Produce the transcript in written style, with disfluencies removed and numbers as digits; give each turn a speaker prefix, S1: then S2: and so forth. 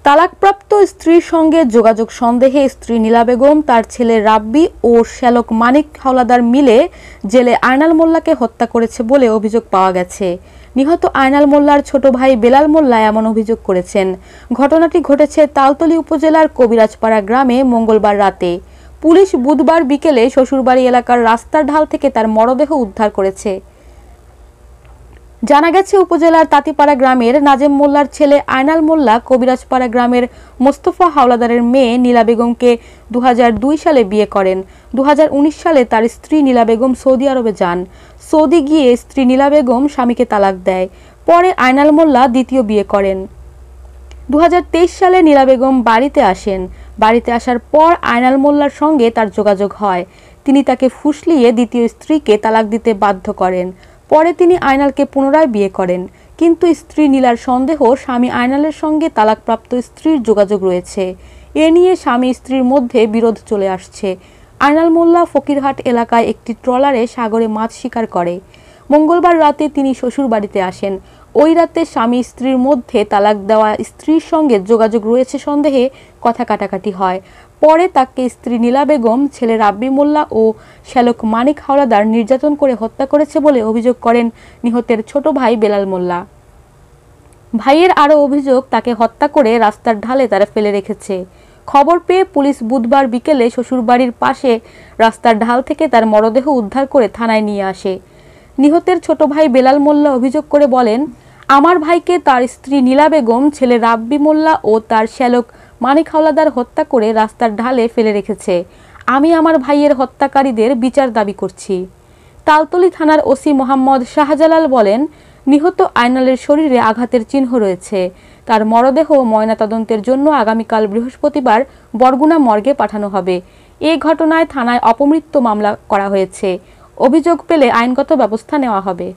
S1: তালাকপ্রাপ্ত স্ত্রীর সঙ্গে যোগাযোগ সন্দেহে স্ত্রী নীলা বেগম, তার ছেলে রাব্বি ও শ্যালক মানিক হাওলাদার মিলে জেলে আয়নাল মোল্লাকে হত্যা করেছে বলে অভিযোগ পাওয়া গেছে। নিহত আয়নাল মোল্লার ছোট ভাই বেলাল মোল্লা এমন অভিযোগ করেছেন। ঘটনাটি ঘটেছে তালতলী উপজেলার কবিরাজপাড়া গ্রামে মঙ্গলবার রাতে। পুলিশ বুধবার বিকেলে শ্বশুরবাড়ি এলাকার রাস্তার ঢাল থেকে তার মরদেহ উদ্ধার করেছে। জানা গেছে, উপজেলার তাঁতিপাড়া গ্রামের নাজেম মোল্লার ছেলে আয়নাল মোল্লা কবিরাজপাড়া গ্রামের মোস্তফা হাওলাদারের মেয়ে নীলা বেগমকে 2002 সালে বিয়ে করেন। 2019 সালে তার স্ত্রী নীলা বেগম সৌদি আরবে যান। সৌদি গিয়ে স্ত্রী নীলা বেগম স্বামীকে তালাক দেয়। পরে আয়নাল মোল্লা দ্বিতীয় বিয়ে করেন। 2023 সালে নীলা বেগম বাড়িতে আসেন। বাড়িতে আসার পর আয়নাল মোল্লার সঙ্গে তার যোগাযোগ হয়। তিনি তাকে ফুসলিয়ে দ্বিতীয় স্ত্রীকে তালাক দিতে বাধ্য করেন। পরে তিনি আয়নালকে পুনরায় বিয়ে করেন, কিন্তু স্ত্রী নীলার সন্দেহ স্বামী আয়নালের সঙ্গে তালাকপ্রাপ্ত স্ত্রীর যোগাযোগ রয়েছে। এ নিয়ে স্বামী স্ত্রীর মধ্যে বিরোধ চলে আসছে। আয়নাল মোল্লা ফকিরহাট এলাকায় একটি ট্রলারে সাগরে মাছ শিকার করে। মঙ্গলবার রাতে তিনি শ্বশুর বাড়িতে আসেন। ওই রাতে স্বামী স্ত্রীর মধ্যে তালাক দেওয়া স্ত্রীর সঙ্গে যোগাযোগ রয়েছে সন্দেহে কথা কাটাকাটি হয়। পরে তাকে স্ত্রী নীলা বেগম, ছেলে রাব্বি মোল্লা ও শ্যালক মানিক হাওলাদার নির্যাতন করে হত্যা করেছে বলে অভিযোগ করেন নিহতের ছোট ভাই বেলাল মোল্লা। ভাইয়ের আরও অভিযোগ, তাকে হত্যা করে রাস্তার ঢালে তারা ফেলে রেখেছে। খবর পেয়ে পুলিশ বুধবার বিকেলে শ্বশুরবাড়ির পাশে রাস্তার ঢাল থেকে তার মরদেহ উদ্ধার করে থানায় নিয়ে আসে। নিহতের ছোট ভাই বেলাল মোল্লা অভিযোগ করে বলেন, আমার ভাইকে তার স্ত্রী নীলা বেগম, ছেলে রাব্বি মোল্লা ও তার শ্যালক মানিক হাওলাদার হত্যা করে রাস্তার ঢালে ফেলে রেখেছে। আমি আমার ভাইয়ের হত্যাকারীদের বিচার দাবি করছি। তালতলী থানার ওসি মোহাম্মদ শাহজালাল বলেন, নিহত আয়নালের শরীরে আঘাতের চিহ্ন রয়েছে। তার মরদেহ ময়নাতদন্তের জন্য আগামীকাল বৃহস্পতিবার বরগুনা মর্গে পাঠানো হবে। এ ঘটনায় থানায় অপমৃত্যু মামলা করা হয়েছে। অভিযোগ পেলে আইনগত ব্যবস্থা নেওয়া হবে।